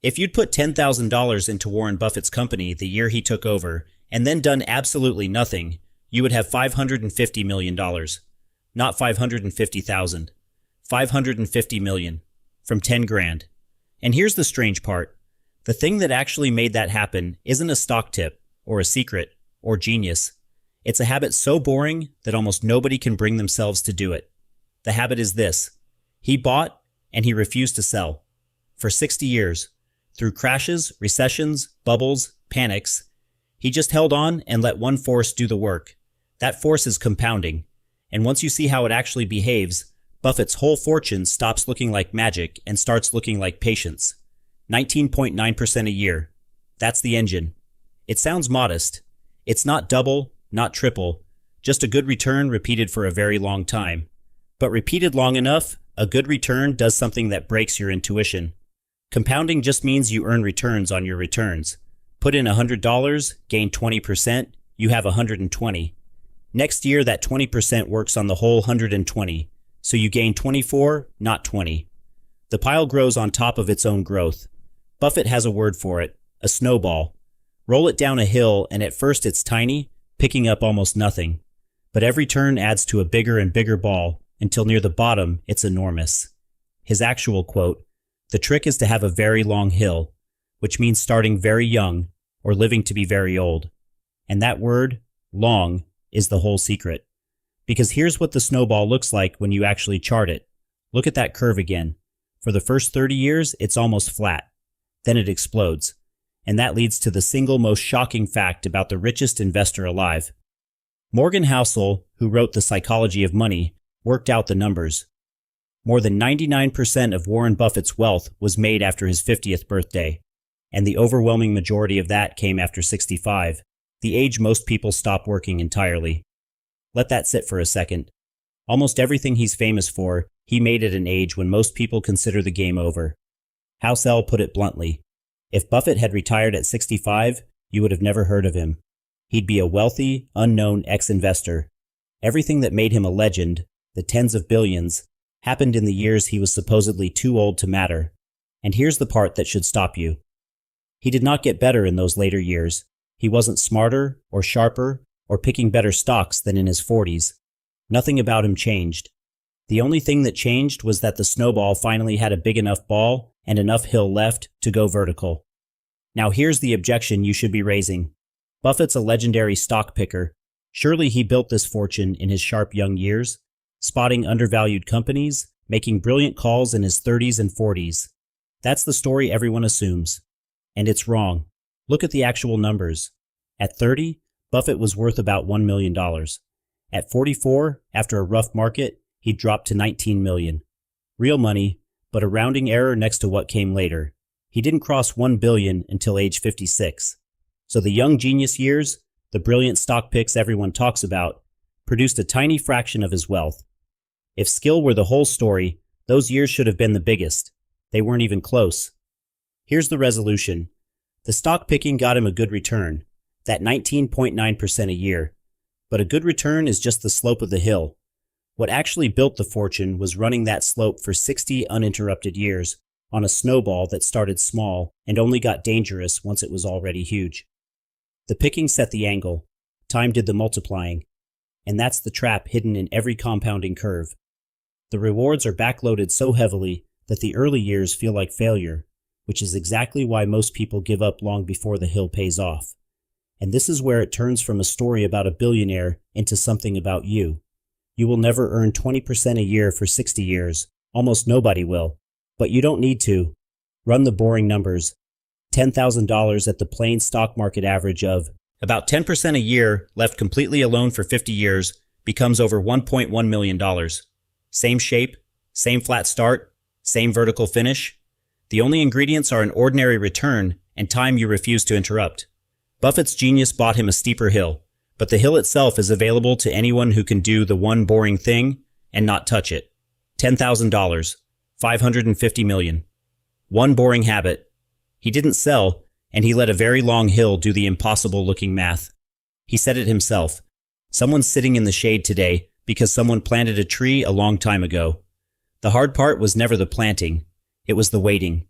If you'd put $10,000 into Warren Buffett's company the year he took over and then done absolutely nothing, you would have $550 million. Not 550,000. 550 million. From 10 grand. And here's the strange part. The thing that actually made that happen isn't a stock tip, or a secret, or genius. It's a habit so boring that almost nobody can bring themselves to do it. The habit is this. He bought, and he refused to sell. For 60 years. Through crashes, recessions, bubbles, panics. He just held on and let one force do the work. That force is compounding. And once you see how it actually behaves, Buffett's whole fortune stops looking like magic and starts looking like patience. 19.9% a year. That's the engine. It sounds modest. It's not double, not triple, just a good return repeated for a very long time. But repeated long enough, a good return does something that breaks your intuition. Compounding just means you earn returns on your returns. Put in $100, gain 20%, you have 120. Next year, that 20% works on the whole 120, so you gain 24, not 20. The pile grows on top of its own growth. Buffett has a word for it, a snowball. Roll it down a hill, and at first it's tiny, picking up almost nothing. But every turn adds to a bigger and bigger ball, until near the bottom it's enormous. His actual quote, "The trick is to have a very long hill," which means starting very young or living to be very old. And that word, long, is the whole secret. Because here's what the snowball looks like when you actually chart it. Look at that curve again. For the first 30 years, it's almost flat. Then it explodes. And that leads to the single most shocking fact about the richest investor alive. Morgan Housel, who wrote The Psychology of Money, worked out the numbers. More than 99% of Warren Buffett's wealth was made after his 50th birthday, and the overwhelming majority of that came after 65, the age most people stop working entirely. Let that sit for a second. Almost everything he's famous for, he made at an age when most people consider the game over. Housel put it bluntly. If Buffett had retired at 65, you would have never heard of him. He'd be a wealthy, unknown ex-investor. Everything that made him a legend, the tens of billions, happened in the years he was supposedly too old to matter. And here's the part that should stop you. He did not get better in those later years. He wasn't smarter, or sharper, or picking better stocks than in his 40s. Nothing about him changed. The only thing that changed was that the snowball finally had a big enough ball and enough hill left to go vertical. Now here's the objection you should be raising. Buffett's a legendary stock picker. Surely he built this fortune in his sharp young years, spotting undervalued companies, making brilliant calls in his 30s and 40s. That's the story everyone assumes. And it's wrong. Look at the actual numbers. At 30, Buffett was worth about $1 million. At 44, after a rough market, he dropped to $19 million. Real money, but a rounding error next to what came later. He didn't cross $1 billion until age 56. So the young genius years, the brilliant stock picks everyone talks about, produced a tiny fraction of his wealth. If skill were the whole story, those years should have been the biggest. They weren't even close. Here's the resolution. The stock picking got him a good return, that 19.9% a year. But a good return is just the slope of the hill. What actually built the fortune was running that slope for 60 uninterrupted years on a snowball that started small and only got dangerous once it was already huge. The picking set the angle. Time did the multiplying. And that's the trap hidden in every compounding curve. The rewards are backloaded so heavily that the early years feel like failure, which is exactly why most people give up long before the hill pays off. And this is where it turns from a story about a billionaire into something about you. You will never earn 20% a year for 60 years. Almost nobody will. But you don't need to. Run the boring numbers. $10,000 at the plain stock market average of about 10% a year left completely alone for 50 years becomes over $1.1 million. Same shape, same flat start, same vertical finish. The only ingredients are an ordinary return and time you refuse to interrupt. Buffett's genius bought him a steeper hill, but the hill itself is available to anyone who can do the one boring thing and not touch it. $10,000, $550 million. One boring habit. He didn't sell, and he let a very long hill do the impossible-looking math. He said it himself. Someone's sitting in the shade today because someone planted a tree a long time ago. The hard part was never the planting. It was the waiting.